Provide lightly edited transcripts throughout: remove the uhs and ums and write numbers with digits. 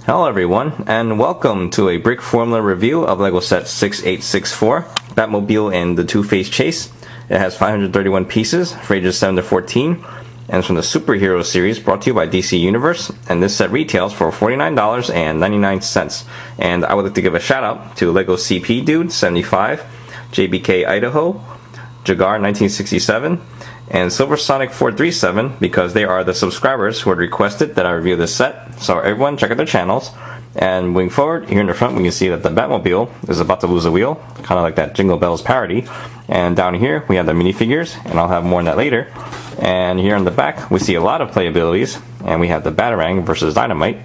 Hello everyone, and welcome to a Brickformula review of LEGO set 6864, Batmobile and the Two-Face Chase. It has 531 pieces for ages 7 to 14, and it's from the Superhero series brought to you by DC Universe, and this set retails for $49.99. And I would like to give a shout out to LEGO CP Dude 75, JBK Idaho, Jagar 1967, and Silversonic 437 because they are the subscribers who had requested that I review this set. So everyone check out their channels. And moving forward, here in the front we can see that the Batmobile is about to lose a wheel, kind of like that Jingle Bells parody. And down here we have the minifigures, and I'll have more on that later. And here in the back we see a lot of playabilities, and we have the Batarang versus Dynamite.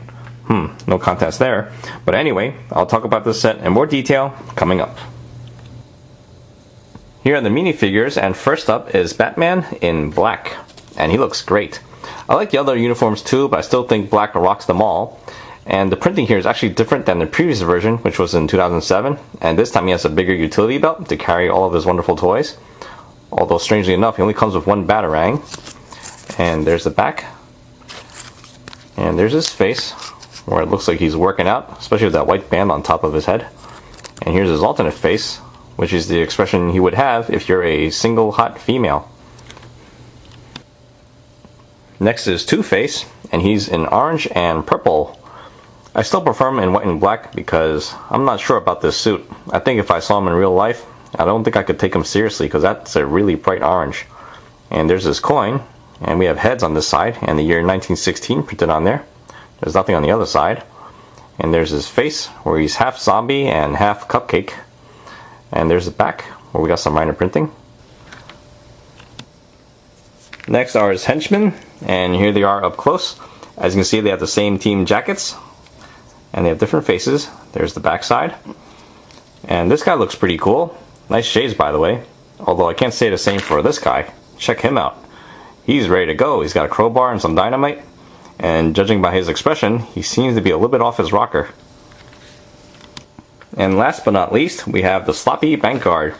No contest there. But anyway, I'll talk about this set in more detail coming up. Here are the minifigures, and first up is Batman in black, and he looks great. I like the other uniforms too, but I still think black rocks them all. And the printing here is actually different than the previous version, which was in 2007, and this time he has a bigger utility belt to carry all of his wonderful toys. Although strangely enough, he only comes with one Batarang. And there's the back. And there's his face, where it looks like he's working out, especially with that white band on top of his head. And here's his alternate face, which is the expression he would have if you're a single hot female. Next is Two-Face, and he's in orange and purple. I still prefer him in white and black because I'm not sure about this suit. I think if I saw him in real life, I don't think I could take him seriously because that's a really bright orange. And there's his coin, and we have heads on this side and the year 1916 printed on there. There's nothing on the other side. And there's his face, where he's half zombie and half cupcake. And there's the back, where we got some minor printing. Next are his henchmen, and here they are up close. As you can see, they have the same team jackets, and they have different faces. There's the back side. And this guy looks pretty cool. Nice shades, by the way. Although I can't say the same for this guy. Check him out. He's ready to go. He's got a crowbar and some dynamite. And judging by his expression, he seems to be a little bit off his rocker. And last but not least, we have the sloppy bank guard.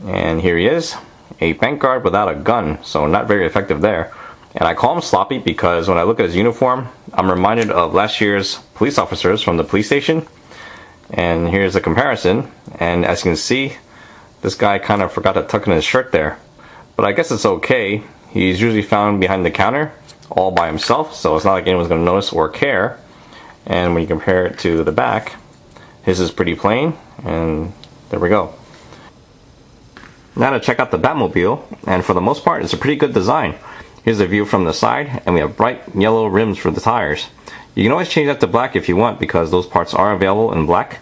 And here he is, a bank guard without a gun, so not very effective there. And I call him sloppy because when I look at his uniform, I'm reminded of last year's police officers from the police station. And here's a comparison, and as you can see, this guy kind of forgot to tuck in his shirt there. But I guess it's okay. He's usually found behind the counter, all by himself, so it's not like anyone's going to notice or care. And when you compare it to the back, his is pretty plain, and there we go. Now to check out the Batmobile, and for the most part it's a pretty good design. Here's a view from the side, and we have bright yellow rims for the tires. You can always change that to black if you want, because those parts are available in black.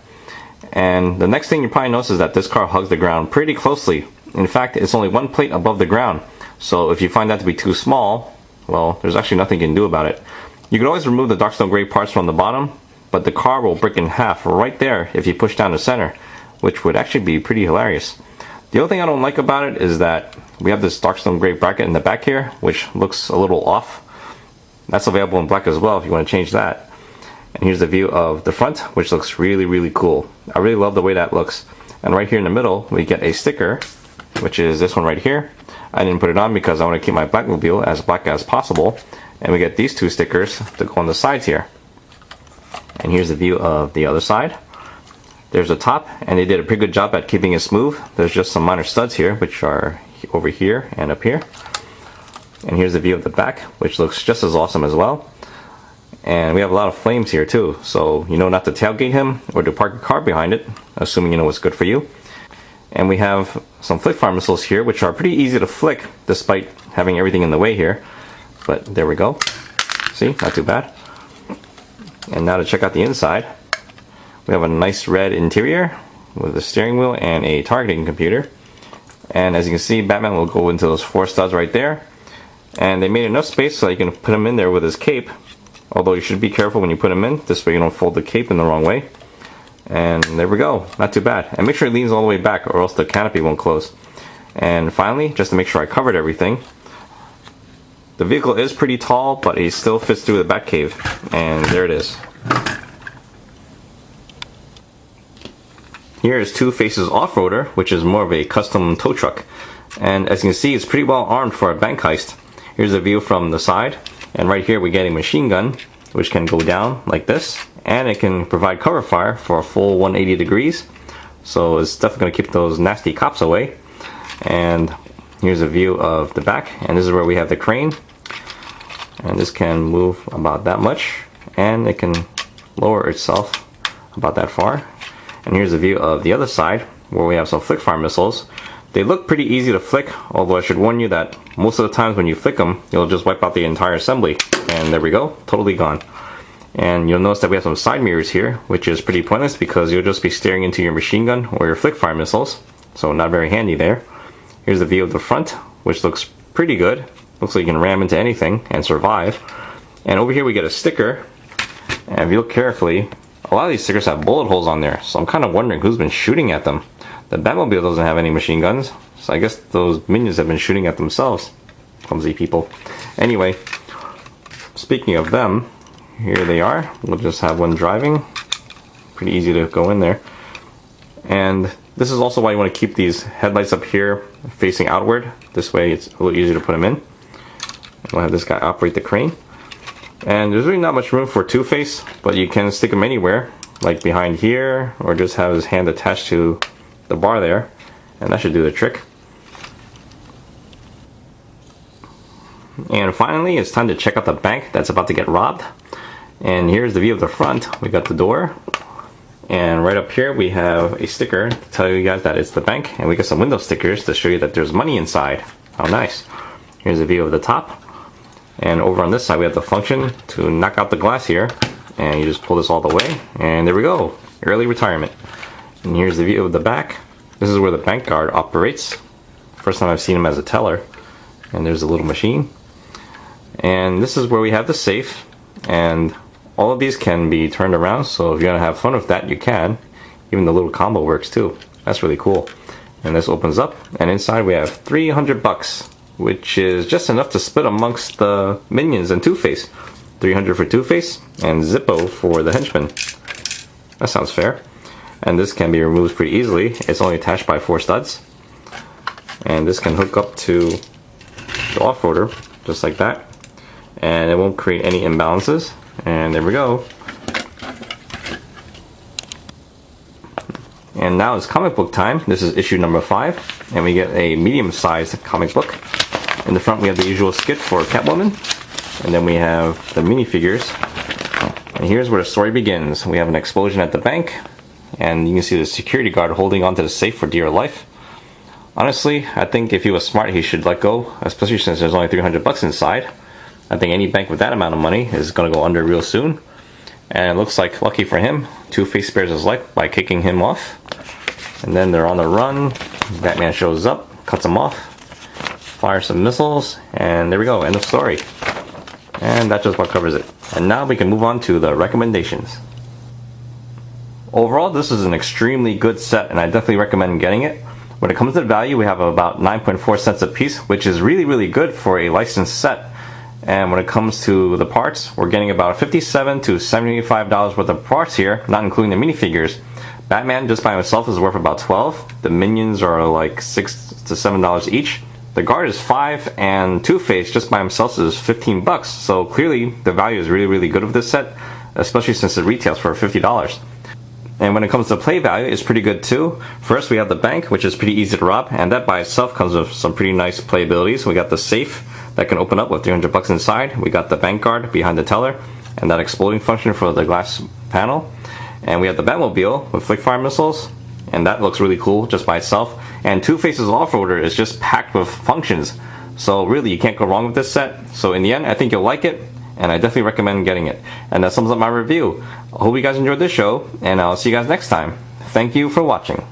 And the next thing you probably notice is that this car hugs the ground pretty closely. In fact, it's only one plate above the ground, so if you find that to be too small, well, there's actually nothing you can do about it. You can always remove the Darkstone Gray parts from the bottom, but the car will break in half right there if you push down the center, which would actually be pretty hilarious. The only thing I don't like about it is that we have this Darkstone Gray bracket in the back here, which looks a little off. That's available in black as well if you want to change that. And here's the view of the front, which looks really cool. I really love the way that looks. And right here in the middle, we get a sticker, which is this one right here. I didn't put it on because I want to keep my Batmobile as black as possible. And we get these two stickers to go on the sides here. And here's the view of the other side. There's the top, and they did a pretty good job at keeping it smooth. There's just some minor studs here, which are over here and up here. And here's the view of the back, which looks just as awesome as well. And we have a lot of flames here too, so you know not to tailgate him or to park a car behind it, assuming you know what's good for you. And we have some flick fire missiles here, which are pretty easy to flick, despite having everything in the way here. But there we go. See, not too bad. And now to check out the inside, we have a nice red interior with a steering wheel and a targeting computer. And as you can see, Batman will go into those 4 studs right there. And they made enough space so you can put him in there with his cape. Although you should be careful when you put him in, this way you don't fold the cape in the wrong way. And there we go, not too bad. And make sure it leans all the way back or else the canopy won't close. And finally, just to make sure I covered everything, the vehicle is pretty tall, but it still fits through the Batcave. And there it is. Here is Two-Face's off-roader, which is more of a custom tow truck. And as you can see, it's pretty well armed for a bank heist. Here's a view from the side, and right here we get a machine gun, which can go down like this, and it can provide cover fire for a full 180 degrees. So it's definitely going to keep those nasty cops away. And here's a view of the back, and this is where we have the crane. And this can move about that much, and it can lower itself about that far. And here's a view of the other side, where we have some flick fire missiles. They look pretty easy to flick, although I should warn you that most of the times when you flick them, you'll just wipe out the entire assembly. And there we go, totally gone. And you'll notice that we have some side mirrors here, which is pretty pointless because you'll just be staring into your machine gun or your flick fire missiles, so not very handy there. Here's the view of the front, which looks pretty good. Looks like you can ram into anything and survive. And over here we get a sticker, and if you look carefully, a lot of these stickers have bullet holes on there, so I'm kind of wondering who's been shooting at them. The Batmobile doesn't have any machine guns, so I guess those minions have been shooting at themselves. Clumsy people. Anyway, speaking of them, here they are. We'll just have one driving. Pretty easy to go in there. And this is also why you want to keep these headlights up here facing outward. This way it's a little easier to put them in. We'll have this guy operate the crane. And there's really not much room for Two-Face, but you can stick him anywhere, like behind here, or just have his hand attached to the bar there, and that should do the trick. And finally, it's time to check out the bank that's about to get robbed. And here's the view of the front. We got the door, and right up here we have a sticker to tell you guys that it's the bank, and we got some window stickers to show you that there's money inside. How nice. Here's a view of the top, and over on this side we have the function to knock out the glass here, and you just pull this all the way, and there we go, early retirement. And here's the view of the back. This is where the bank guard operates. First time I've seen him as a teller. And there's a little machine. And this is where we have the safe, and all of these can be turned around, so if you want to have fun with that, you can. Even the little combo works too. That's really cool. And this opens up, and inside we have 300 bucks, which is just enough to split amongst the minions and Two-Face. 300 for Two-Face, and Zippo for the henchman. That sounds fair. And this can be removed pretty easily. It's only attached by 4 studs. And this can hook up to the off-roader, just like that. And it won't create any imbalances. And there we go. And now it's comic book time. This is issue number 5. And we get a medium-sized comic book. In the front we have the usual skit for Catwoman. And then we have the minifigures. And here's where the story begins. We have an explosion at the bank. And you can see the security guard holding onto the safe for dear life. Honestly, I think if he was smart, he should let go, especially since there's only 300 bucks inside. I think any bank with that amount of money is going to go under real soon. And it looks like, lucky for him, Two-Face spares his life by kicking him off. And then they're on the run. Batman shows up, cuts him off, fires some missiles, and there we go, end of story. And that just about covers it. And now we can move on to the recommendations. Overall, this is an extremely good set, and I definitely recommend getting it. When it comes to the value, we have about 9.4 cents a piece, which is really, really good for a licensed set. And when it comes to the parts, we're getting about $57 to $75 worth of parts here, not including the minifigures. Batman just by himself is worth about $12. The minions are like $6 to $7 each. The guard is $5, and Two-Face just by himself is 15 bucks. So clearly, the value is really, really good of this set, especially since it retails for $50. And when it comes to play value, it's pretty good too. First, we have the bank, which is pretty easy to rob, and that by itself comes with some pretty nice playability. We got the safe that can open up with 300 bucks inside. We got the bank guard behind the teller, and that exploding function for the glass panel. And we have the Batmobile with flick fire missiles, and that looks really cool just by itself. And Two-Face's off-roader is just packed with functions. So really, you can't go wrong with this set. So in the end, I think you'll like it, and I definitely recommend getting it. And that sums up my review. I hope you guys enjoyed this show, and I'll see you guys next time. Thank you for watching.